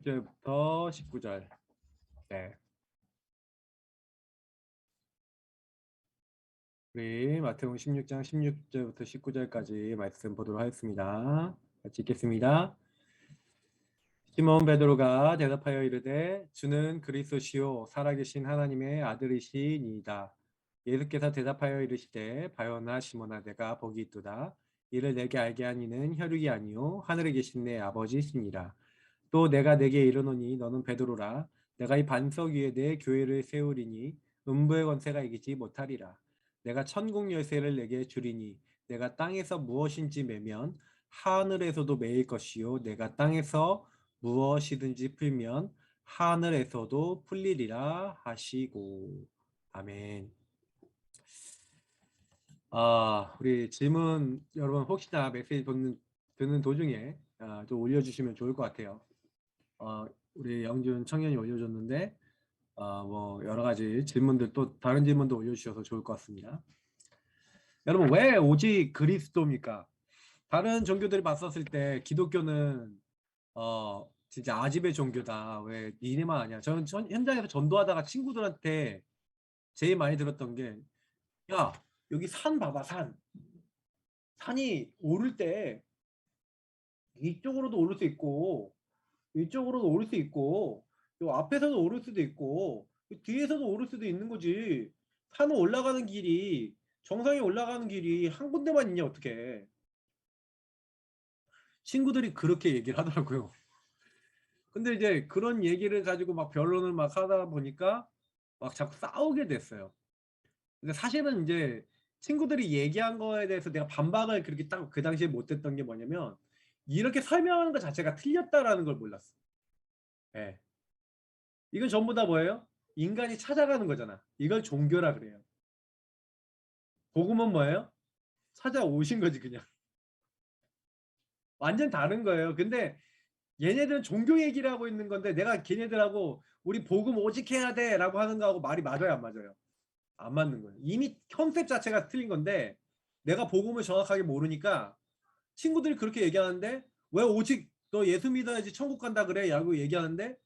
16절부터 19절. 네. 우리 마태복음 16장 16절부터 19절까지 말씀 보도록 하겠습니다. 같이 읽겠습니다. 시몬 베드로가 대답하여 이르되 주는 그리스도시요 살아계신 하나님의 아들이시니이다. 예수께서 대답하여 이르시되 바요나 시몬아 내가 복이 있도다. 이를 내게 알게 한 이는 혈육이 아니요 하늘에 계신 내 아버지시니라. 또 내가 내게 이르노니 너는 베드로라. 내가 이 반석 위에 내 교회를 세우리니 음부의 권세가 이기지 못하리라. 내가 천국 열쇠를 내게 주리니 내가 땅에서 무엇인지 매면 하늘에서도 매일 것이요 내가 땅에서 무엇이든지 풀면 하늘에서도 풀리리라 하시고. 아멘. 우리 질문 여러분 혹시나 메시지 듣는 도중에 좀 올려주시면 좋을 것 같아요. 우리 영준 청년이 올려줬는데 뭐 여러 가지 질문들 또 다른 질문도 올려주셔서 좋을 것 같습니다. 여러분 왜 오직 그리스도입니까? 다른 종교들이 봤었을 때 기독교는 진짜 아집의 종교다. 왜 니네만 아니야? 저는 현장에서 전도하다가 친구들한테 제일 많이 들었던 게, 야 여기 산 봐봐, 산이 오를 때 이쪽으로도 오를 수 있고 이쪽으로도 오를 수 있고 요 앞에서도 오를 수도 있고 뒤에서도 오를 수도 있는 거지. 산을 올라가는 길이, 정상에 올라가는 길이 한 군데만 있냐 어떻게. 친구들이 그렇게 얘기를 하더라고요. 근데 이제 그런 얘기를 가지고 막 변론을 막 하다 보니까 막 자꾸 싸우게 됐어요. 근데 사실은 이제 친구들이 얘기한 거에 대해서 내가 반박을 그렇게 딱 그 당시에 못했던 게 뭐냐면, 이렇게 설명하는 것 자체가 틀렸다라는 걸 몰랐어. 예. 이건 전부 다 뭐예요? 인간이 찾아가는 거잖아. 이걸 종교라 그래요. 복음은 뭐예요? 찾아오신 거지 그냥. 완전 다른 거예요. 근데 얘네들은 종교 얘기를 하고 있는 건데 내가 걔네들하고 우리 복음 오직 해야 돼 라고 하는 거하고 말이 맞아요 안 맞아요? 안 맞는 거예요. 이미 컨셉 자체가 틀린 건데 내가 복음을 정확하게 모르니까 친구들이 그렇게 얘기하는데, 왜 오직 너 예수 믿어야지 천국 간다 그래? 라고 얘기하는데,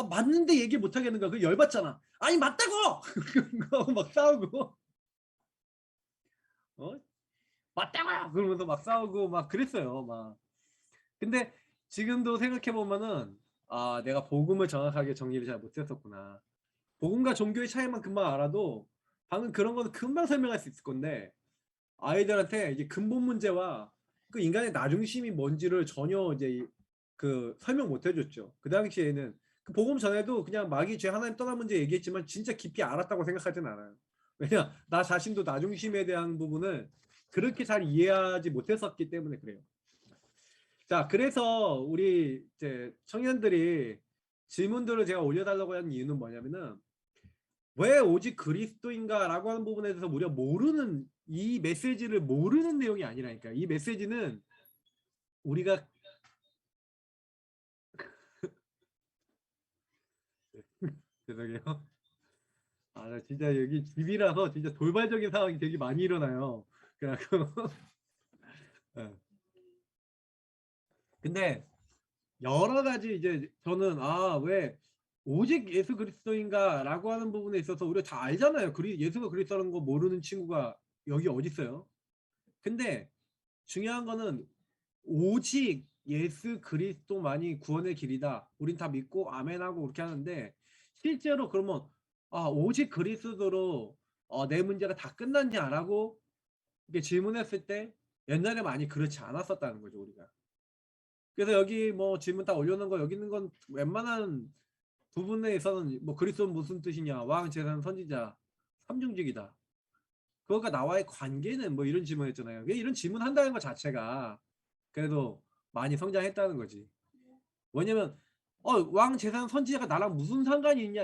맞는데 얘기 못 하겠는 거야. 그 열받잖아. 아니 맞다고! 그거 막 싸우고 어? 맞다고! 그러면서 막 싸우고 막 그랬어요. 막. 근데 지금도 생각해 보면은 내가 복음을 정확하게 정리를 잘 못했었구나. 복음과 종교의 차이만 금방 알아도 방금 그런 거는 금방 설명할 수 있을 건데, 아이들한테 이제 근본 문제와 그 인간의 나중심이 뭔지를 전혀 이제 그 설명 못 해줬죠. 그 당시에는 그 복음 전에도 그냥 마귀 죄 하나님 떠난 문제 얘기했지만 진짜 깊이 알았다고 생각하진 않아요. 왜냐, 나 자신도 나중심에 대한 부분을 그렇게 잘 이해하지 못했었기 때문에 그래요. 자, 그래서 우리 이제 청년들이 질문들을 제가 올려달라고 하는 이유는 뭐냐면은, 왜 오직 그리스도인가라고 하는 부분에 대해서 우리가 모르는, 이 메시지를 모르는 내용이 아니라니까. 이 메시지는 우리가 죄송해요. 나 진짜 여기 집이라서 진짜 돌발적인 상황이 되게 많이 일어나요. 그래갖고 예. 근데 여러 가지 이제 저는 왜 오직 예수 그리스도인가라고 하는 부분에 있어서 우리가 다 알잖아요. 예수가 그리스도라는 거 모르는 친구가 여기 어디 있어요? 근데 중요한 거는 오직 예수 그리스도만이 구원의 길이다. 우린 다 믿고 아멘하고 그렇게 하는데, 실제로 그러면 오직 그리스도로 내 문제가 다 끝났냐라고 이렇게 질문했을 때 옛날에 많이 그렇지 않았었다는 거죠 우리가. 그래서 여기 뭐 질문 다 올려놓은 거 여기 있는 건 웬만한 부분에 있어서는 뭐 그리스도는 무슨 뜻이냐, 왕 제사장 선지자 삼중직이다, 그거가 나와의 관계는 뭐 이런 질문했잖아요. 이런 질문 한다는 것 자체가 그래도 많이 성장했다는 거지. 왜냐면 왕 재산 선지자가 나랑 무슨 상관이 있냐,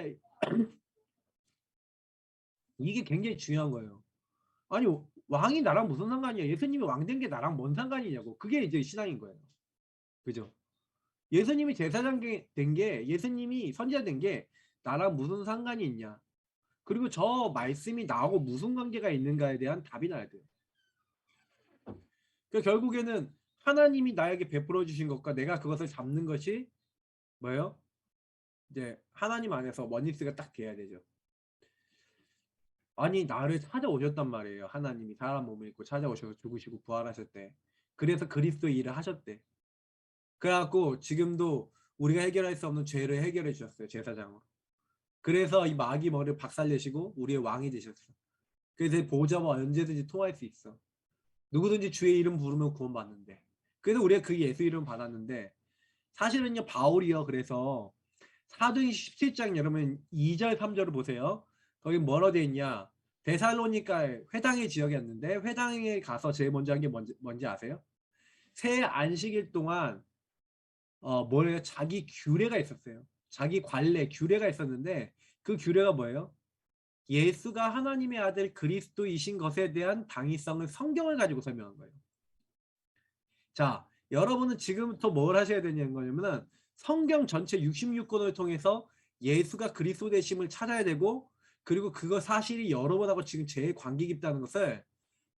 이게 굉장히 중요한 거예요. 아니 왕이 나랑 무슨 상관이야, 예수님이 왕 된 게 나랑 뭔 상관이냐고. 그게 이제 신앙인 거예요. 그죠? 예수님이 제사장 된 게, 예수님이 선지자 된 게 나랑 무슨 상관이 있냐, 그리고 저 말씀이 나하고 무슨 관계가 있는가에 대한 답이 나야 돼요. 그 결국에는 하나님이 나에게 베풀어 주신 것과 내가 그것을 잡는 것이 뭐예요? 이제 하나님 안에서 원리스가 딱 돼야 되죠. 아니 나를 찾아오셨단 말이에요. 하나님이 사람 몸을 입고 찾아오셔서 죽으시고 부활하셨대. 그래서 그리스도 일을 하셨대. 그래갖고 지금도 우리가 해결할 수 없는 죄를 해결해 주셨어요. 제사장으로. 그래서 이 마귀 머리를 박살내시고 우리의 왕이 되셨어. 그래서 이 보좌와 언제든지 통할 수 있어. 누구든지 주의 이름 부르면 구원받는데. 그래서 우리가 그 예수 이름 받았는데 사실은요 바울이요. 그래서 사도행 17장 여러분 2절 3절을 보세요. 거기 뭐라 돼 있냐. 데살로니가 회당의 지역이었는데 회당에 가서 제일 먼저 한 게 뭔지 아세요? 새 안식일 동안 뭐래요? 자기 규례가 있었어요. 자기 관례 규례가 있었는데 그 규례가 뭐예요? 예수가 하나님의 아들 그리스도이신 것에 대한 당위성을 성경을 가지고 설명한 거예요. 자, 여러분은 지금부터 뭘 하셔야 되냐는 거냐면은 성경 전체 66권을 통해서 예수가 그리스도 되심을 찾아야 되고 그리고 그거 사실이 여러분하고 지금 제일 관계 깊다는 것을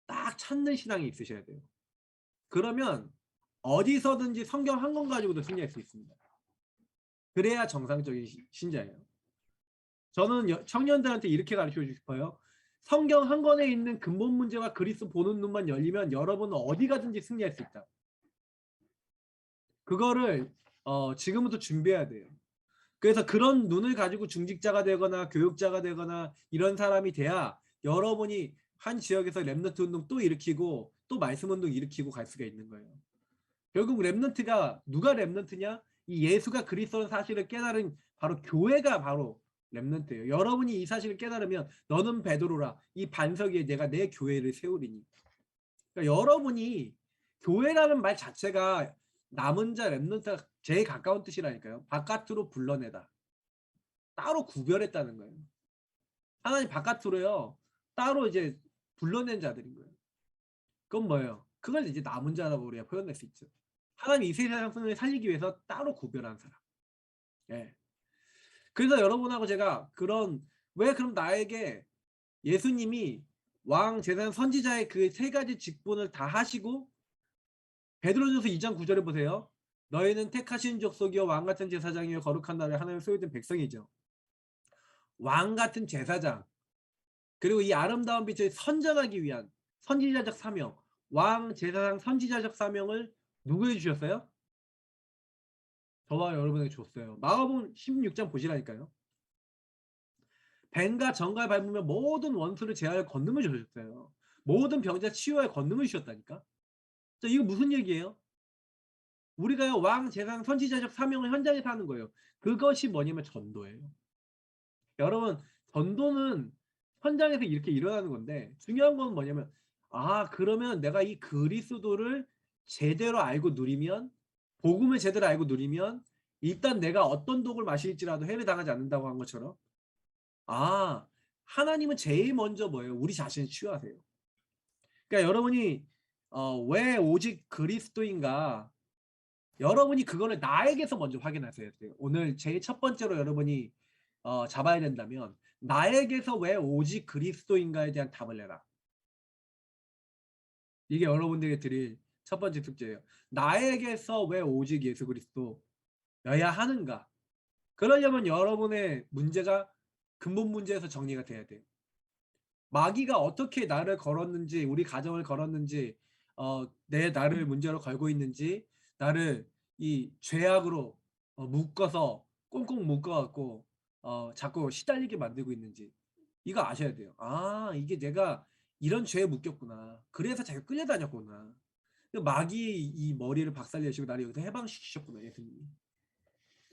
딱 찾는 신앙이 있으셔야 돼요. 그러면 어디서든지 성경 한 권 가지고도 승리할 수 있습니다. 그래야 정상적인 신자예요. 저는 청년들한테 이렇게 가르쳐주고 싶어요. 성경 한 권에 있는 근본 문제와 그리스도 보는 눈만 열리면 여러분은 어디 가든지 승리할 수 있다. 그거를 지금부터 준비해야 돼요. 그래서 그런 눈을 가지고 중직자가 되거나 교육자가 되거나 이런 사람이 돼야 여러분이 한 지역에서 랩넌트 운동 또 일으키고 또 말씀 운동 일으키고 갈 수가 있는 거예요. 결국 랩넌트가 누가 랩넌트냐? 이 예수가 그리스도의 사실을 깨달은 바로 교회가 바로 랩넌트예요. 여러분이 이 사실을 깨달으면 너는 베드로라 이 반석 위에 내가 내 교회를 세우리니. 그러니까 여러분이 교회라는 말 자체가 남은 자 랩넌트가 제일 가까운 뜻이라니까요. 바깥으로 불러내다. 따로 구별했다는 거예요. 하나님 바깥으로요. 따로 이제 불러낸 자들인 거예요. 그건 뭐예요? 그걸 이제 남은 자라고 우리가 표현할 수 있죠. 하나님 이 세상을 살리기 위해서 따로 구별한 사람. 예. 그래서 여러분하고 제가 왜 그럼 나에게 예수님이 왕, 제사장, 선지자의 그 세 가지 직분을 다 하시고 베드로전서 2장 9절에 보세요. 너희는 택하신 족속이요 왕 같은 제사장이요 거룩한 나라의 하나님의 소유된 백성이죠. 왕 같은 제사장 그리고 이 아름다운 빛을 선전하기 위한 선지자적 사명 왕, 제사장, 선지자적 사명을 누구에게 주셨어요? 저와 여러분에게 줬어요. 마가복음 16장 보시라니까요. 뱀과 정갈 밟으면 모든 원수를 제하여 권능을 주셨어요. 모든 병자 치유하여 권능을 주셨다니까. 자, 이거 무슨 얘기예요? 우리가요 왕, 제사장, 선지자적 사명을 현장에서 하는 거예요. 그것이 뭐냐면 전도예요. 여러분 전도는 현장에서 이렇게 일어나는 건데 중요한 건 뭐냐면 그러면 내가 이 그리스도를 제대로 알고 누리면 복음을 제대로 알고 누리면 일단 내가 어떤 독을 마실지라도 해를 당하지 않는다고 한 것처럼 하나님은 제일 먼저 뭐예요? 우리 자신을 치유하세요. 그러니까 여러분이 왜 오직 그리스도인가 여러분이 그거를 나에게서 먼저 확인하셔야 돼요. 오늘 제일 첫 번째로 여러분이 잡아야 된다면 나에게서 왜 오직 그리스도인가에 대한 답을 내라. 이게 여러분들에게 드릴 첫 번째 숙제예요. 나에게서 왜 오직 예수 그리스도여야 하는가. 그러려면 여러분의 문제가 근본 문제에서 정리가 돼야 돼요. 마귀가 어떻게 나를 걸었는지 우리 가정을 걸었는지 내 나를 문제로 걸고 있는지 나를 이 죄악으로 묶어서 꽁꽁 묶어갖고 자꾸 시달리게 만들고 있는지 이거 아셔야 돼요. 이게 내가 이런 죄에 묶였구나. 그래서 자꾸 끌려다녔구나. 마귀 이 머리를 박살내시고 나를 여기서 해방시키셨구나 예수님이.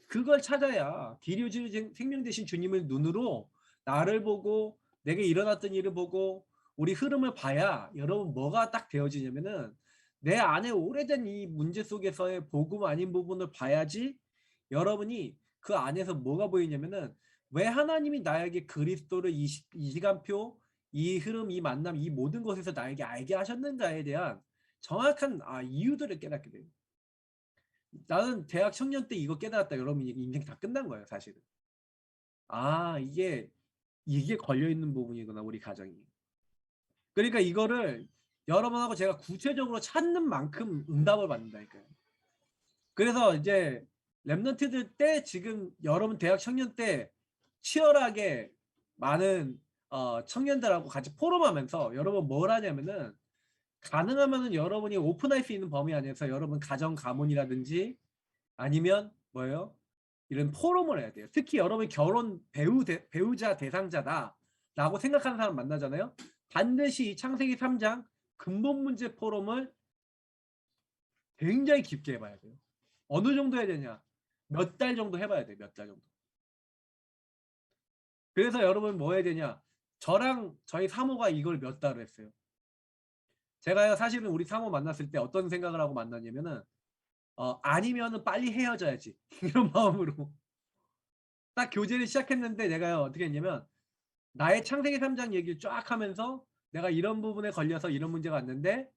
그걸 찾아야 길이 생명 되신 주님을 눈으로 나를 보고 내게 일어났던 일을 보고 우리 흐름을 봐야 여러분 뭐가 딱 되어지냐면은 내 안에 오래된 이 문제 속에서의 복음 아닌 부분을 봐야지 여러분이 그 안에서 뭐가 보이냐면은 왜 하나님이 나에게 그리스도를 이 시간표 이 흐름 이 만남 이 모든 것에서 나에게 알게 하셨는가에 대한 정확한 이유들을 깨닫게 돼요. 나는 대학 청년 때 이거 깨달았다. 여러분 인생 다 끝난 거예요, 사실은. 이게 걸려 있는 부분이구나, 우리 가정이. 그러니까 이거를 여러분하고 제가 구체적으로 찾는 만큼 응답을 받는다니까요. 그래서 이제 랩런트들 때 지금 여러분 대학 청년 때 치열하게 많은 청년들하고 같이 포럼하면서 여러분 뭘 하냐면은 가능하면은 여러분이 오픈할 수 있는 범위 안에서 여러분 가정 가문이라든지 아니면 뭐예요? 이런 포럼을 해야 돼요. 특히 여러분이 결혼 배우자 대상자다라고 생각하는 사람 만나잖아요. 반드시 이 창세기 3장 근본 문제 포럼을 굉장히 깊게 해봐야 돼요. 어느 정도 해야 되냐? 몇 달 정도 해봐야 돼요. 몇 달 정도. 그래서 여러분 뭐 해야 되냐? 저랑 저희 사모가 이걸 몇 달을 했어요. 제가요 사실은 우리 사모 만났을 때 어떤 생각을 하고 만났냐면은 아니면은 빨리 헤어져야지 이런 마음으로 딱 교제를 시작했는데 내가요 어떻게 했냐면 나의 창세기 3장 얘기를 쫙 하면서 내가 이런 부분에 걸려서 이런 문제가 왔는데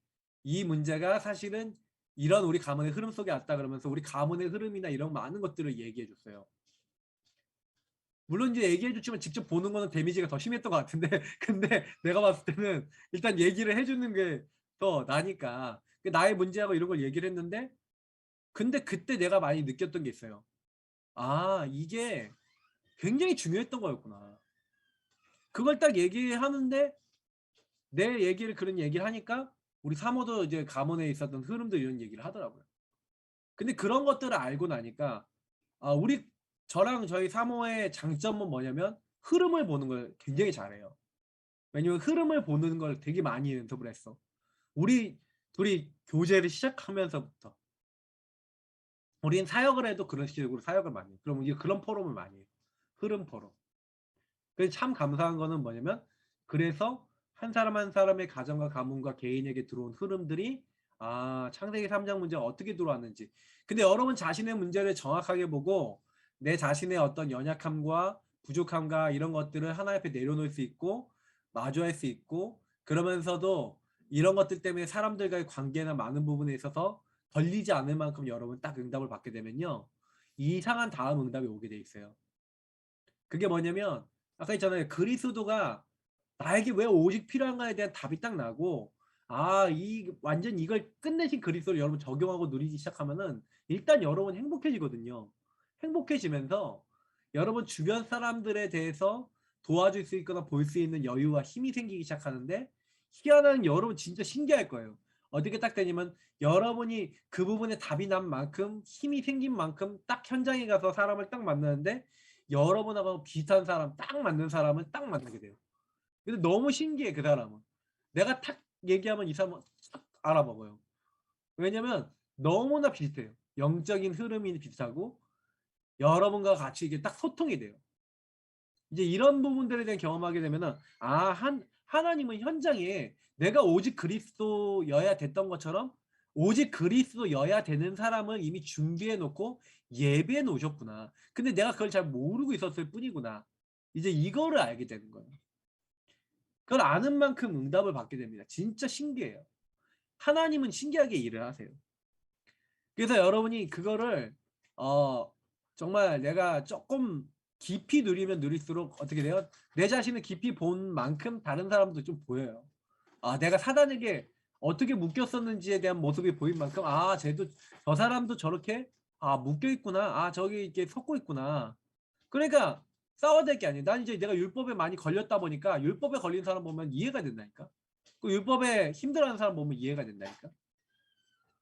이 문제가 사실은 이런 우리 가문의 흐름 속에 왔다 그러면서 우리 가문의 흐름이나 이런 많은 것들을 얘기해 줬어요. 물론 이제 얘기해 줬지만 직접 보는 거는 데미지가 더 심했던 것 같은데 근데 내가 봤을 때는 일단 얘기를 해주는 게 더 나니까 나의 문제하고 이런 걸 얘기를 했는데 근데 그때 내가 많이 느꼈던 게 있어요. 아 이게 굉장히 중요했던 거였구나. 그걸 딱 얘기하는데 내 얘기를 그런 얘기를 하니까 우리 사모도 이제 가문에 있었던 흐름들 이런 얘기를 하더라고요. 근데 그런 것들을 알고 나니까 우리 저랑 저희 사모의 장점은 뭐냐면 흐름을 보는 걸 굉장히 잘해요. 왜냐면 흐름을 보는 걸 되게 많이 연습을 했어. 우리 둘이 교제를 시작하면서부터 우린 사역을 해도 그런 식으로 사역을 많이 해요. 그럼 이제 그런 포럼을 많이 해요. 흐름 포럼. 그래서 참 감사한 거는 뭐냐면 그래서 한 사람 한 사람의 가정과 가문과 개인에게 들어온 흐름들이 창세기 3장 문제가 어떻게 들어왔는지 근데 여러분 자신의 문제를 정확하게 보고 내 자신의 어떤 연약함과 부족함과 이런 것들을 하나님 앞에 내려놓을 수 있고 마주할 수 있고 그러면서도 이런 것들 때문에 사람들과의 관계나 많은 부분에 있어서 걸리지 않을 만큼 여러분 딱 응답을 받게 되면요 이상한 다음 응답이 오게 돼 있어요. 그게 뭐냐면 아까 있잖아요. 그리스도가 나에게 왜 오직 필요한가에 대한 답이 딱 나고 이 완전 이걸 끝내신 그리스도를 여러분 적용하고 누리기 시작하면은 일단 여러분 행복해지거든요. 행복해지면서 여러분 주변 사람들에 대해서 도와줄 수 있거나 볼 수 있는 여유와 힘이 생기기 시작하는데 희한한 여러분 진짜 신기할 거예요. 어떻게 딱 되냐면 여러분이 그 부분에 답이 난 만큼 힘이 생긴 만큼 딱 현장에 가서 사람을 딱 만나는데 여러분하고 비슷한 사람 딱 맞는 사람을 딱 만나게 돼요. 근데 너무 신기해 그 사람은. 내가 탁 얘기하면 이 사람은 딱 알아먹어요. 왜냐면 너무나 비슷해요. 영적인 흐름이 비슷하고 여러분과 같이 이게 딱 소통이 돼요. 이제 이런 부분들에 대한 경험하게 되면은 하나님은 현장에 내가 오직 그리스도여야 됐던 것처럼 오직 그리스도여야 되는 사람을 이미 준비해 놓고 예배해 놓으셨구나. 근데 내가 그걸 잘 모르고 있었을 뿐이구나. 이제 이거를 알게 되는 거예요. 그걸 아는 만큼 응답을 받게 됩니다. 진짜 신기해요. 하나님은 신기하게 일을 하세요. 그래서 여러분이 그거를 정말 내가 조금 깊이 누리면 누릴수록 어떻게 돼요? 내 자신을 깊이 본 만큼 다른 사람도 좀 보여요. 내가 사단에게 어떻게 묶였었는지에 대한 모습이 보인 만큼 쟤도 저 사람도 저렇게 묶여 있구나. 저기 이렇게 섞고 있구나. 그러니까 싸워야 될 게 아니에요. 난 이제 내가 율법에 많이 걸렸다 보니까 율법에 걸린 사람 보면 이해가 된다니까. 그 율법에 힘들어하는 사람 보면 이해가 된다니까.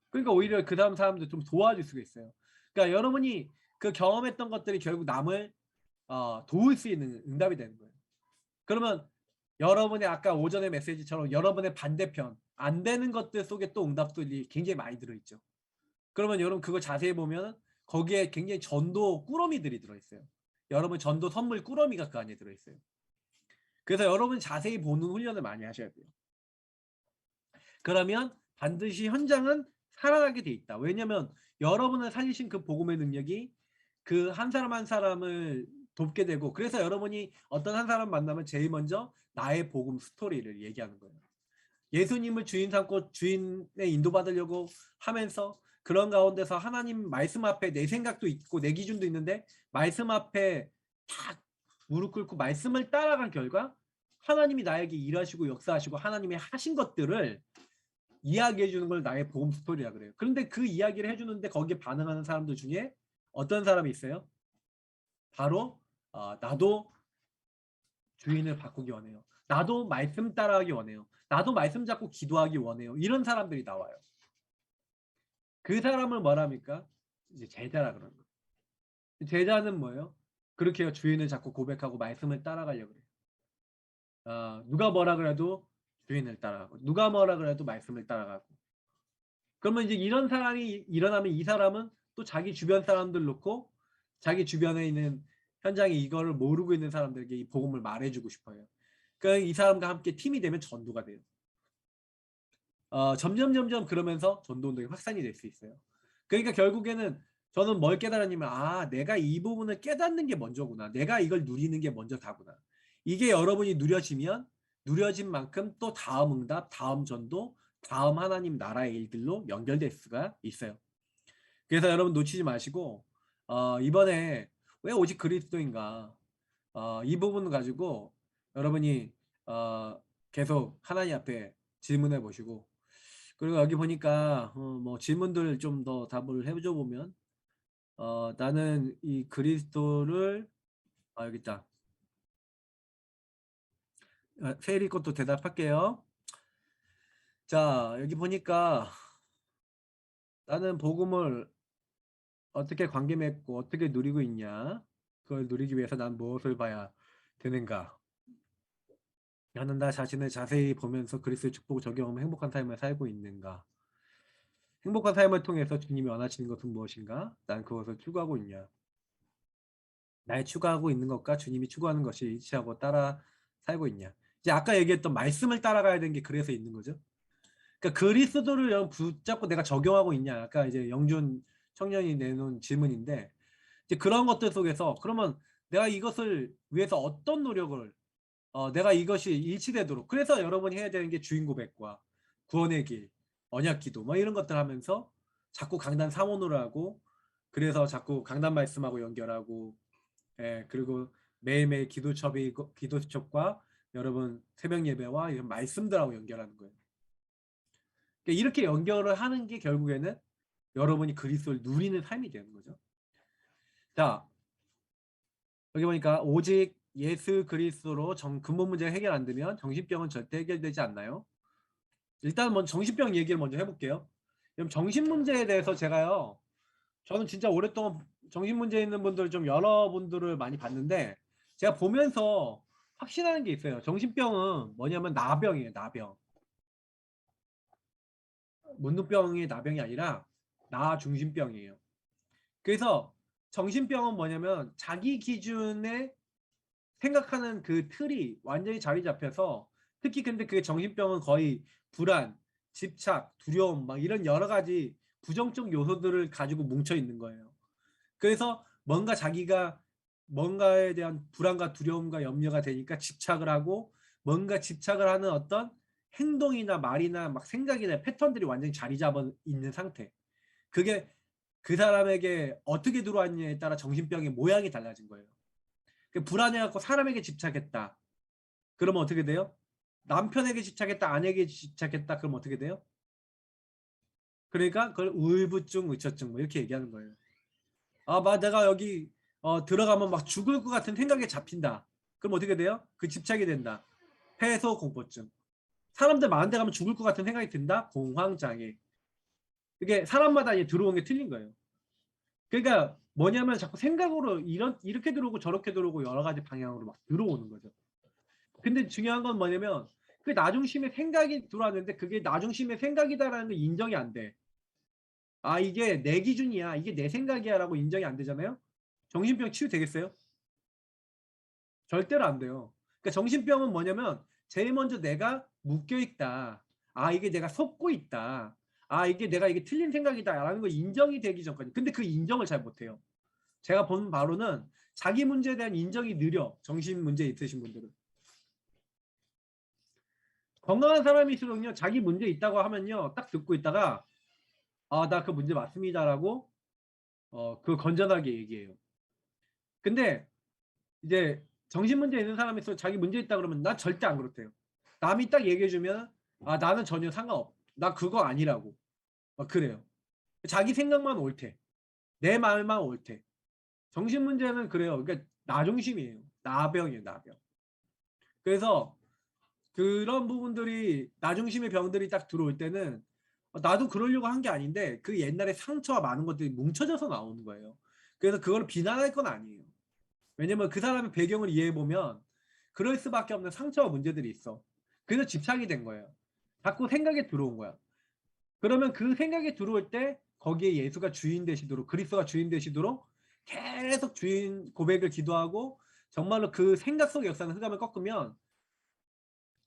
그러니까 오히려 그 다음 사람들 좀 도와줄 수가 있어요. 그러니까 여러분이 그 경험했던 것들이 결국 남을 도울 수 있는 응답이 되는 거예요. 그러면 여러분의 아까 오전의 메시지처럼 여러분의 반대편 안 되는 것들 속에 또 응답들이 굉장히 많이 들어있죠. 그러면 여러분 그거 자세히 보면 거기에 굉장히 전도 꾸러미들이 들어있어요. 여러분 전도 선물 꾸러미가 그 안에 들어있어요. 그래서 여러분 자세히 보는 훈련을 많이 하셔야 돼요. 그러면 반드시 현장은 살아나게 돼 있다. 왜냐하면 여러분을 살리신 그 복음의 능력이 그 한 사람 한 사람을 돕게 되고 그래서 여러분이 어떤 한 사람 만나면 제일 먼저 나의 복음 스토리를 얘기하는 거예요. 예수님을 주인 삼고 주인에 인도받으려고 하면서 그런 가운데서 하나님 말씀 앞에 내 생각도 있고 내 기준도 있는데 말씀 앞에 딱 무릎 꿇고 말씀을 따라간 결과 하나님이 나에게 일하시고 역사하시고 하나님이 하신 것들을 이야기해 주는 걸 나의 복음 스토리라 그래요. 그런데 그 이야기를 해주는데 거기에 반응하는 사람들 중에 어떤 사람이 있어요? 바로 나도 주인을 바꾸기 원해요. 나도 말씀 따라하기 원해요. 나도 말씀 잡고 기도하기 원해요. 이런 사람들이 나와요. 그 사람을 뭐랍니까? 이제 제자라 그러는 거예요. 제자는 뭐예요? 그렇게 해요. 주인을 자꾸 고백하고 말씀을 따라가려고 그래요. 누가 뭐라 그래도 주인을 따라가고 누가 뭐라 그래도 말씀을 따라가고 그러면 이제 이런 사람이 일어나면 이 사람은 또 자기 주변 사람들 놓고 자기 주변에 있는 현장에 이거를 모르고 있는 사람들에게 이 복음을 말해주고 싶어요. 그러니까 이 사람과 함께 팀이 되면 전도가 돼요. 점점 그러면서 전도 운동이 확산이 될 수 있어요. 그러니까 결국에는 저는 뭘 깨달았냐면 내가 이 부분을 깨닫는 게 먼저구나. 내가 이걸 누리는 게 먼저 다구나. 이게 여러분이 누려지면 누려진 만큼 또 다음 응답, 다음 전도, 다음 하나님 나라의 일들로 연결될 수가 있어요. 그래서 여러분 놓치지 마시고 이번에 왜 오직 그리스도인가 이 부분 가지고 여러분이 계속 하나님 앞에 질문해 보시고 그리고 여기 보니까 뭐 질문들 좀 더 답을 해줘 보면 나는 이 그리스도를 여기 있다. 세일이 것도 대답할게요. 자 여기 보니까 나는 복음을 어떻게 관계 맺고 어떻게 누리고 있냐 그걸 누리기 위해서 난 무엇을 봐야 되는가 나는 나 자신을 자세히 보면서 그리스도의 축복을 적용하며 행복한 삶을 살고 있는가 행복한 삶을 통해서 주님이 원하시는 것은 무엇인가 난 그것을 추구하고 있냐 나의 추구하고 있는 것과 주님이 추구하는 것이 일치하고 따라 살고 있냐 이제 아까 얘기했던 말씀을 따라가야 되는 게 그래서 있는 거죠. 그러니까 그리스도를 붙잡고 내가 적용하고 있냐 아까 이제 영준 청년이 내놓은 질문인데 이제 그런 것들 속에서 그러면 내가 이것을 위해서 어떤 노력을 내가 이것이 일치되도록 그래서 여러분이 해야 되는 게 주인 고백과 구원의 길 언약 기도 뭐 이런 것들 하면서 자꾸 강단 사모노를 하고 그래서 자꾸 강단 말씀하고 연결하고 그리고 매일매일 기도수첩과 여러분 새벽 예배와 이런 말씀들하고 연결하는 거예요. 그러니까 이렇게 연결을 하는 게 결국에는 여러분이 그리스도를 누리는 삶이 되는 거죠. 자 여기 보니까 오직 예수 그리스도로 근본 문제가 해결 안 되면 정신병은 절대 해결되지 않나요? 일단 먼저 정신병 얘기를 먼저 해볼게요. 그럼 정신 문제에 대해서 제가요. 저는 진짜 오랫동안 정신 문제 있는 분들 좀 여러분들을 많이 봤는데 제가 보면서 확신하는 게 있어요. 정신병은 뭐냐면 나병이에요. 나병. 문둥병이 나병이 아니라 나중심병이에요. 그래서 정신병은 뭐냐면 자기 기준에 생각하는 그 틀이 완전히 자리 잡혀서 특히 근데 그 정신병은 거의 불안, 집착, 두려움 막 이런 여러 가지 부정적 요소들을 가지고 뭉쳐 있는 거예요. 그래서 뭔가 자기가 뭔가에 대한 불안과 두려움과 염려가 되니까 집착을 하고 뭔가 집착을 하는 어떤 행동이나 말이나 막 생각이나 패턴들이 완전히 자리 잡아 있는 상태. 그게 그 사람에게 어떻게 들어왔냐에 따라 정신병의 모양이 달라진 거예요. 불안해갖고 사람에게 집착했다. 그러면 어떻게 돼요? 남편에게 집착했다, 아내에게 집착했다. 그러면 어떻게 돼요? 그러니까 그걸 우울부증, 의처증 뭐 이렇게 얘기하는 거예요. 내가 여기 들어가면 막 죽을 것 같은 생각에 잡힌다. 그럼 어떻게 돼요? 그 집착이 된다. 폐소 공포증. 사람들 많은 데 가면 죽을 것 같은 생각이 든다. 공황장애. 이게 사람마다 이제 들어오는 게 틀린 거예요. 그러니까 뭐냐면 자꾸 생각으로 이렇게 들어오고 저렇게 들어오고 여러 가지 방향으로 막 들어오는 거죠. 근데 중요한 건 뭐냐면 그 나중심의 생각이 들어왔는데 그게 나중심의 생각이다라는 게 인정이 안 돼. 이게 내 기준이야. 이게 내 생각이야 라고 인정이 안 되잖아요. 정신병 치유되겠어요? 절대로 안 돼요. 그러니까 정신병은 뭐냐면 제일 먼저 내가 묶여 있다. 이게 내가 속고 있다. 이게 틀린 생각이다 라는 거 인정이 되기 전까지. 근데 그 인정을 잘 못해요. 제가 본 바로는 자기 문제에 대한 인정이 느려. 정신 문제 있으신 분들은. 건강한 사람일수록요. 자기 문제 있다고 하면요. 딱 듣고 있다가 나 그 문제 맞습니다라고 그 건전하게 얘기해요. 근데 이제 정신 문제 있는 사람이 있어 자기 문제 있다 그러면 나 절대 안 그렇대요. 남이 딱 얘기해주면 나는 전혀 상관없. 나 그거 아니라고. 그래요. 자기 생각만 옳대. 내 말만 옳대. 정신 문제는 그래요. 그러니까 나 중심이에요. 나병이에요, 나병. 그래서 그런 부분들이 나 중심의 병들이 딱 들어올 때는 나도 그러려고 한 게 아닌데 그 옛날에 상처와 많은 것들이 뭉쳐져서 나오는 거예요. 그래서 그걸 비난할 건 아니에요. 왜냐면 그 사람의 배경을 이해해 보면 그럴 수밖에 없는 상처와 문제들이 있어. 그래서 집착이 된 거예요. 자꾸 생각에 들어온 거야. 그러면 그 생각이 들어올 때 거기에 예수가 주인 되시도록 그리스도가 주인 되시도록 계속 주인 고백을 기도하고 정말로 그 생각 속의 역사는 흑암을 꺾으면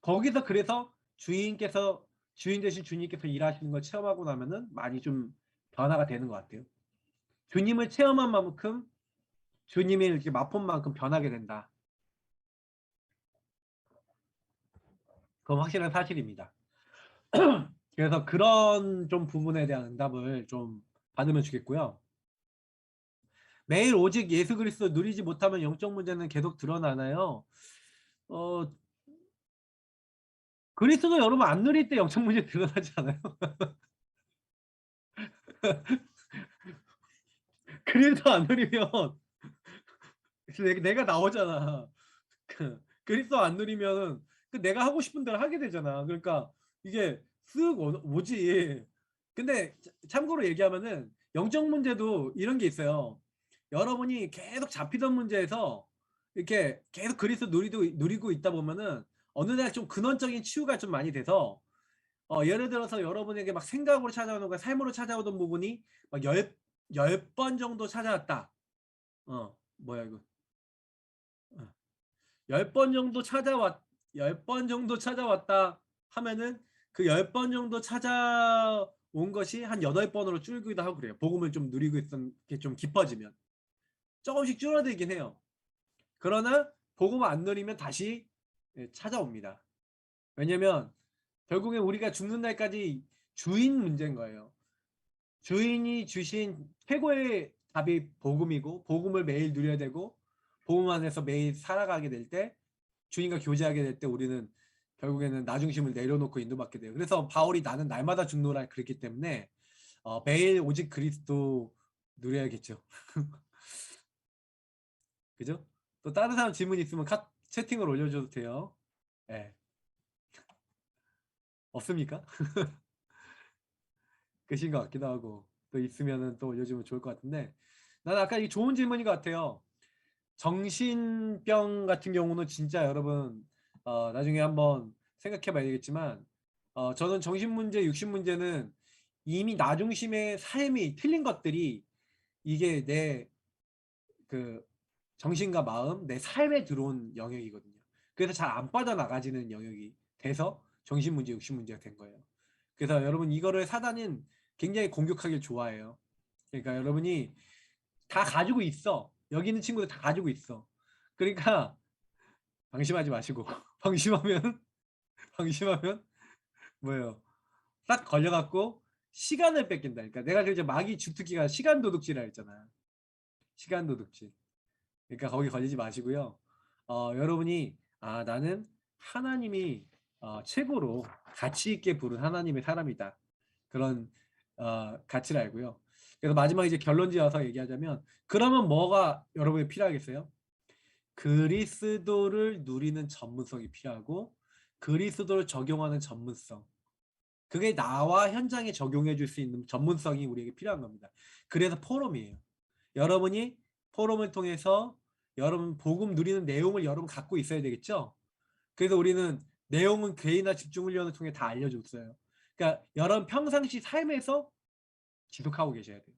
거기서 그래서 주인께서 주인 되신 주님께서 일하시는 걸 체험하고 나면은 많이 좀 변화가 되는 것 같아요. 주님을 체험한 만큼 주님이 이렇게 맛본 만큼 변하게 된다. 그건 확실한 사실입니다. 그래서 그런 좀 부분에 대한 응답을 좀 받으면 좋겠고요. 매일 오직 예수 그리스도 누리지 못하면 영적 문제는 계속 드러나나요? 어, 그리스도 여러분 안 누릴 때 영적 문제 드러나지 않아요? 그리스도 안 누리면 내가 나오잖아. 그리스도 안 누리면 내가 하고 싶은 대로 하게 되잖아. 그러니까 이게 쓱 오지. 근데 참고로 얘기하면은 영적 문제도 이런 게 있어요. 여러분이 계속 잡히던 문제에서 이렇게 계속 그리스도 누리고 있다 보면은 어느 날 좀 근원적인 치유가 좀 많이 돼서 예를 들어서 여러분에게 막 생각으로 찾아오는 거야 삶으로 찾아오던 부분이 막 열 번 정도 찾아왔다. 뭐야 이거. 어. 10번 정도 찾아왔 10번 정도 찾아왔다 하면은 그 10번 정도 찾아온 것이 한 8번으로 줄기도 하고 그래요. 복음을 좀 누리고 있던 게 좀 깊어지면 조금씩 줄어들긴 해요. 그러나 복음을 안 누리면 다시 찾아옵니다. 왜냐면 결국엔 우리가 죽는 날까지 주인 문제인 거예요. 주인이 주신 최고의 답이 복음이고 복음을 매일 누려야 되고 복음 안에서 매일 살아가게 될 때 주인과 교제하게 될 때 우리는 결국에는 나 중심을 내려놓고 인도받게 돼요. 그래서 바울이 나는 날마다 죽노라 그랬기 때문에 매일 오직 그리스도 누려야겠죠. 그죠? 또 다른 사람 질문 있으면 채팅을 올려줘도 돼요. 네. 없습니까? 계신 것 같기도 하고 또 있으면은 또 올려주면 좋을 것 같은데 나는 아까 이게 좋은 질문인 것 같아요. 정신병 같은 경우는 진짜 여러분 나중에 한번 생각해 봐야 되겠지만 저는 정신 문제, 육신 문제는 이미 나 중심의 삶이 틀린 것들이 이게 내 그 정신과 마음, 내 삶에 들어온 영역이거든요. 그래서 잘 안 빠져나가지는 영역이 돼서 정신 문제, 육신 문제가 된 거예요. 그래서 여러분 이거를 사단은 굉장히 공격하길 좋아해요. 그러니까 여러분이 다 가지고 있어. 여기 있는 친구들 다 가지고 있어. 그러니까 방심하지 마시고 방심하면 방심하면 뭐예요? 딱 걸려갖고 시간을 뺏긴다. 그러니까 내가 이제 마귀 주특기가 시간 도둑질이라 했잖아. 시간 도둑질. 그러니까 거기 걸리지 마시고요. 여러분이 나는 하나님이 최고로 가치 있게 부른 하나님의 사람이다. 그런 가치를 알고요. 그래서 마지막 이제 결론 지어서 얘기하자면 그러면 뭐가 여러분이 필요하겠어요? 그리스도를 누리는 전문성이 필요하고 그리스도를 적용하는 전문성. 그게 나와 현장에 적용해 줄 수 있는 전문성이 우리에게 필요한 겁니다. 그래서 포럼이에요. 여러분이 포럼을 통해서 여러분 복음 누리는 내용을 여러분 갖고 있어야 되겠죠? 그래서 우리는 내용은 개인화 집중 훈련을 통해 다 알려줬어요. 그러니까 여러분 평상시 삶에서 지속하고 계셔야 돼요.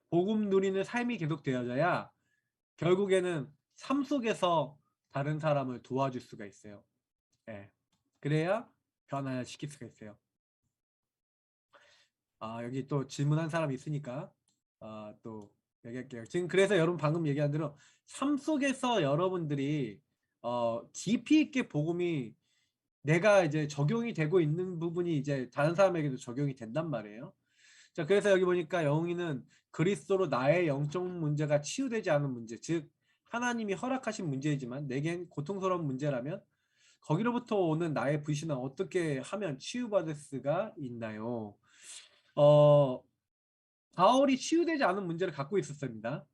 복음 누리는 삶이 계속 되어져야 결국에는 삶 속에서 다른 사람을 도와줄 수가 있어요. 예. 그래야 변화를 시킬 수가 있어요. 여기 또 질문한 사람이 있으니까 또 얘기할게요. 지금 그래서 여러분 방금 얘기한 대로 삶 속에서 여러분들이 깊이 있게 복음이 내가 이제 적용이 되고 있는 부분이 이제 다른 사람에게도 적용이 된단 말이에요. 자, 그래서 여기 보니까 영웅이는 그리스도로 나의 영적 문제가 치유되지 않은 문제, 즉 하나님이 허락하신 문제이지만 내겐 고통스러운 문제라면 거기로부터 오는 나의 불신은 어떻게 하면 치유받을 수가 있나요? 어, 바울이 치유되지 않은 문제를 갖고 있었습니다.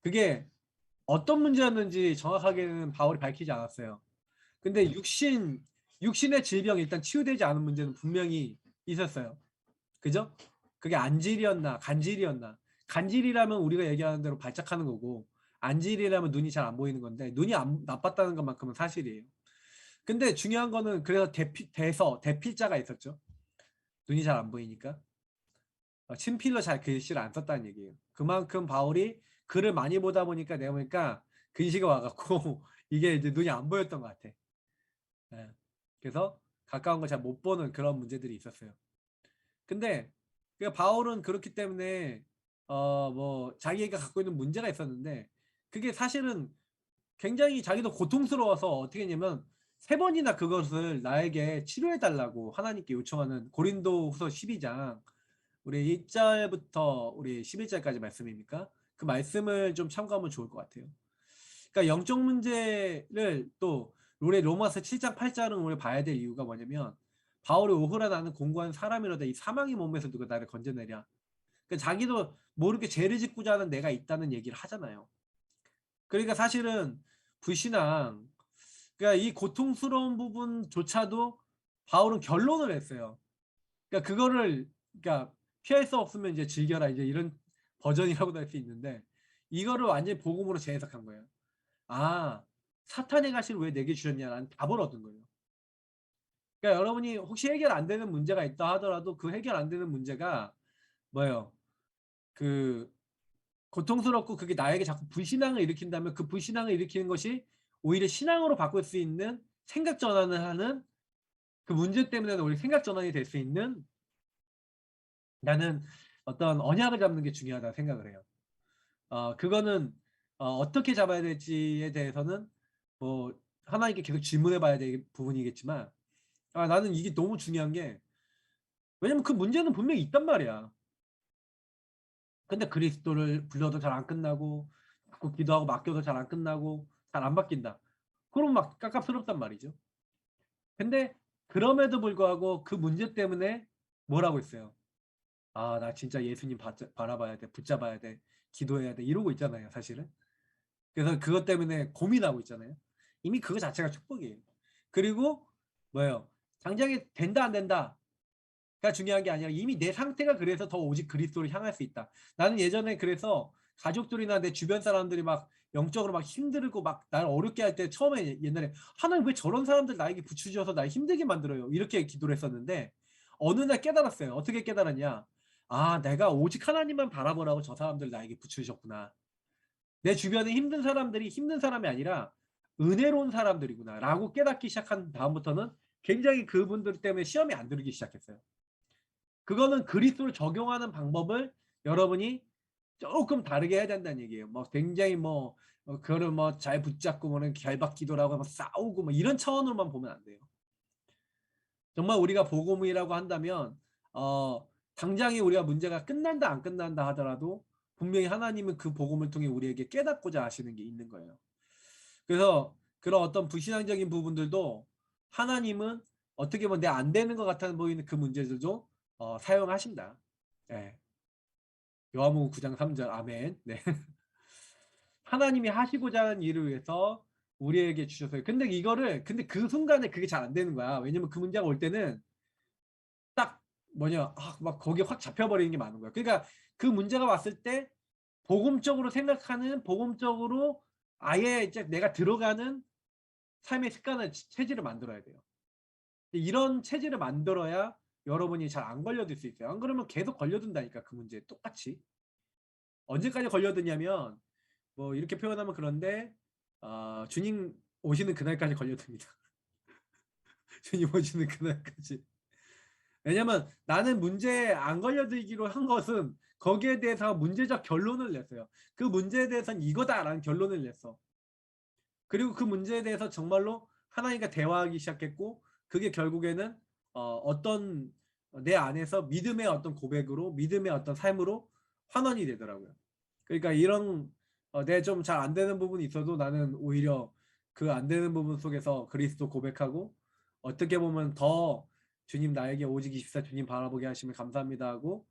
그게 어떤 문제였는지 정확하게는 바울이 밝히지 않았어요. 근데 육신의 질병이 일단 치유되지 않은 문제는 분명히 있었어요. 그죠? 그게 안질이었나 간질이었나. 간질이라면 우리가 얘기하는 대로 발작하는 거고, 안질이라면 눈이 잘 안 보이는 건데, 눈이 나빴다는 것만큼은 사실이에요. 근데 중요한 거는 그래서 대필자가 있었죠. 눈이 잘 안 보이니까. 친필로 잘 글씨를 안 썼다는 얘기예요. 그만큼 바울이 글을 많이 보다 보니까 내가 보니까 근시가 와갖고 이게 이제 눈이 안 보였던 것 같아. 예. 그래서 가까운 걸 잘 못 보는 그런 문제들이 있었어요. 근데 그 바울은 그렇기 때문에 뭐 자기가 갖고 있는 문제가 있었는데 그게 사실은 굉장히 자기도 고통스러워서 어떻게 했냐면 3번이나 그것을 나에게 치료해 달라고 하나님께 요청하는 고린도후서 12장 우리 1절부터 우리 11절까지 말씀입니까? 그 말씀을 좀 참고하면 좋을 것 같아요. 그러니까 영적 문제를 또 우리 로마서 7장 8절은 우리 봐야 될 이유가 뭐냐면 바울이 오호라 나는 공고한 사람이로다 이 사망의 몸에서 누가 나를 건져내랴. 그러니까 자기도 모르게 죄를 짓고자 하는 내가 있다는 얘기를 하잖아요. 그러니까 사실은 불신앙 그러니까 이 고통스러운 부분조차도 바울은 결론을 했어요. 그러니까 그거를 그러니까 피할 수 없으면 이제 즐겨라 이제 이런 버전이라고도 할 수 있는데 이거를 완전히 복음으로 재해석한 거예요. 아 사탄의 가시를 왜 내게 주셨냐라는 답을 얻은 거예요. 그러니까 여러분이 혹시 해결 안 되는 문제가 있다 하더라도 그 해결 안 되는 문제가 뭐예요? 그 고통스럽고 그게 나에게 자꾸 불신앙을 일으킨다면 그 불신앙을 일으키는 것이 오히려 신앙으로 바꿀 수 있는 생각 전환을 하는 그 문제 때문에 우리 생각 전환이 될 수 있는 나는 어떤 언약을 잡는 게 중요하다 생각을 해요. 그거는 어떻게 잡아야 될지에 대해서는 뭐 하나님께 계속 질문해 봐야 될 부분이겠지만 나는 이게 너무 중요한 게 왜냐면 그 문제는 분명히 있단 말이야. 근데 그리스도를 불러도 잘 안 끝나고 자꾸 기도하고 맡겨도 잘 안 끝나고 잘 안 바뀐다. 그럼 막 깝깝스럽단 말이죠. 근데 그럼에도 불구하고 그 문제 때문에 뭐라고 했어요? 나 진짜 예수님 바라봐야 돼. 붙잡아야 돼. 기도해야 돼. 이러고 있잖아요, 사실은. 그래서 그것 때문에 고민하고 있잖아요. 이미 그거 자체가 축복이에요. 그리고 뭐예요? 당장에 된다 안 된다가 중요한 게 아니라 이미 내 상태가 그래서 더 오직 그리스도를 향할 수 있다. 나는 예전에 그래서 가족들이나 내 주변 사람들이 막 영적으로 막 힘들고 막 나를 어렵게 할 때 처음에 옛날에 하나님 왜 저런 사람들 나에게 부추셔서 날 힘들게 만들어요. 이렇게 기도를 했었는데 어느 날 깨달았어요. 어떻게 깨달았냐? 내가 오직 하나님만 바라보라고 저 사람들 나에게 부추셨구나. 내 주변에 힘든 사람들이 힘든 사람이 아니라 은혜로운 사람들이구나 라고 깨닫기 시작한 다음부터는 굉장히 그분들 때문에 시험이 안 들기 시작했어요. 그거는 그리스도를 적용하는 방법을 여러분이 조금 다르게 해야 된다는 얘기예요. 뭐 굉장히 그거를 뭐 잘 붙잡고 뭐는 결박기도라고 막 싸우고 뭐 이런 차원으로만 보면 안 돼요. 정말 우리가 복음이라고 한다면 당장에 우리가 문제가 끝난다 안 끝난다 하더라도 분명히 하나님은 그 복음을 통해 우리에게 깨닫고자 하시는 게 있는 거예요. 그래서 그런 어떤 불신앙적인 부분들도 하나님은 어떻게 보면 내 안 되는 것 같아 보이는 그 문제들도 사용하신다. 네. 요한복음 9장 3절 아멘. 네. 하나님이 하시고자 하는 일을 위해서 우리에게 주셨어요. 근데 그 순간에 그게 잘 안 되는 거야. 왜냐면 그 문제가 올 때는 딱 막 거기에 확 잡혀버리는 게 많은 거야. 그러니까 그 문제가 왔을 때 복음적으로 생각하는 복음적으로 아예 이제 내가 들어가는 삶의 습관을 체질을 만들어야 돼요. 이런 체질을 만들어야 여러분이 잘 안 걸려들 수 있어요. 안 그러면 계속 걸려든다니까 그 문제에 똑같이. 언제까지 걸려드냐면 뭐 이렇게 표현하면 그런데 주님 오시는 그날까지 걸려듭니다. 주님 오시는 그날까지. 왜냐면 나는 문제에 안 걸려들기로 한 것은 거기에 대해서 문제적 결론을 냈어요. 그 문제에 대해서는 이거다라는 결론을 냈어. 그리고 그 문제에 대해서 정말로 하나님과 대화하기 시작했고 그게 결국에는 어떤 내 안에서 믿음의 어떤 고백으로 믿음의 어떤 삶으로 환원이 되더라고요. 그러니까 이런 내 좀 잘 안 되는 부분이 있어도 나는 오히려 그 안 되는 부분 속에서 그리스도 고백하고 어떻게 보면 더 주님 나에게 오직 24 주님 바라보게 하시면 감사합니다 하고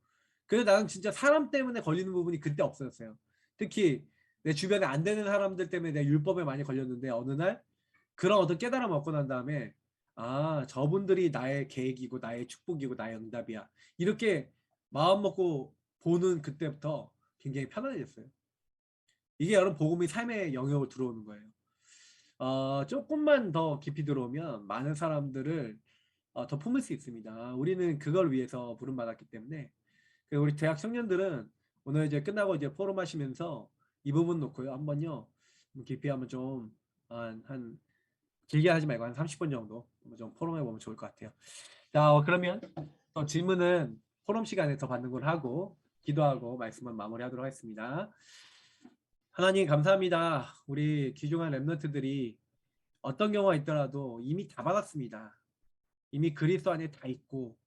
그래서 나는 진짜 사람 때문에 걸리는 부분이 그때 없어졌어요. 특히 내 주변에 안 되는 사람들 때문에 내가 율법에 많이 걸렸는데 어느 날 그런 어떤 깨달음을 얻고 난 다음에 아, 저분들이 나의 계획이고 나의 축복이고 나의 응답이야. 이렇게 마음 먹고 보는 그때부터 굉장히 편안해졌어요. 이게 여러분 복음이 삶의 영역으로 들어오는 거예요. 조금만 더 깊이 들어오면 많은 사람들을 더 품을 수 있습니다. 우리는 그걸 위해서 부름받았기 때문에 우리 대학 청년들은 오늘 이제 끝나고 이제 포럼 하시면서 이 부분 놓고요. 한번요. 깊이 한번 좀 한 길게 하지 말고 한 30분 정도 좀 포럼해 보면 좋을 것 같아요. 자, 그러면 또 질문은 포럼 시간에 더 받는 걸 하고 기도하고 말씀은 마무리하도록 하겠습니다. 하나님 감사합니다. 우리 귀중한 랩런트들이 어떤 경우가 있더라도 이미 다 받았습니다. 이미 그리스도 안에 다 있고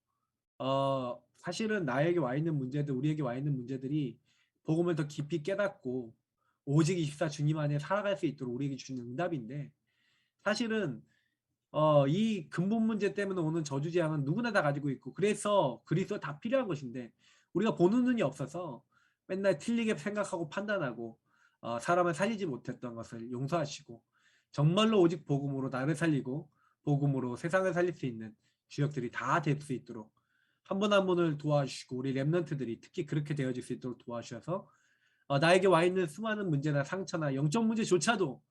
사실은 나에게 와 있는 문제들, 우리에게 와 있는 문제들이 복음을 더 깊이 깨닫고 오직 24 주님 안에 살아갈 수 있도록 우리에게 주는 응답인데 사실은 이 근본 문제 때문에 오는 저주재앙은 누구나 다 가지고 있고 그래서 그리스도 다 필요한 것인데 우리가 보는 눈이 없어서 맨날 틀리게 생각하고 판단하고 사람을 살리지 못했던 것을 용서하시고 정말로 오직 복음으로 나를 살리고 복음으로 세상을 살릴 수 있는 주역들이 다 될 수 있도록 한 분 한 분을 도와주시고 우리 랩런트들이 특히 그렇게 되어질 수 있도록 도와주셔서 나에게 와 있는 수많은 문제나 상처나 영적 문제조차도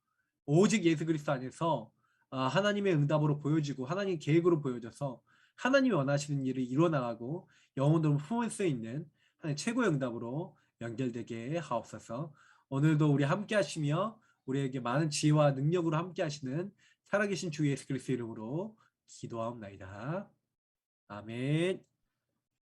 오직 예수 그리스도 안에서 하나님의 응답으로 보여지고 하나님 계획으로 보여져서 하나님이 원하시는 일을 이루어나가고 영혼으로 품을 수 있는 하나님 최고의 응답으로 연결되게 하옵소서. 오늘도 우리 함께 하시며 우리에게 많은 지혜와 능력으로 함께 하시는 살아계신 주 예수 그리스도 이름으로 기도하옵나이다. 아멘.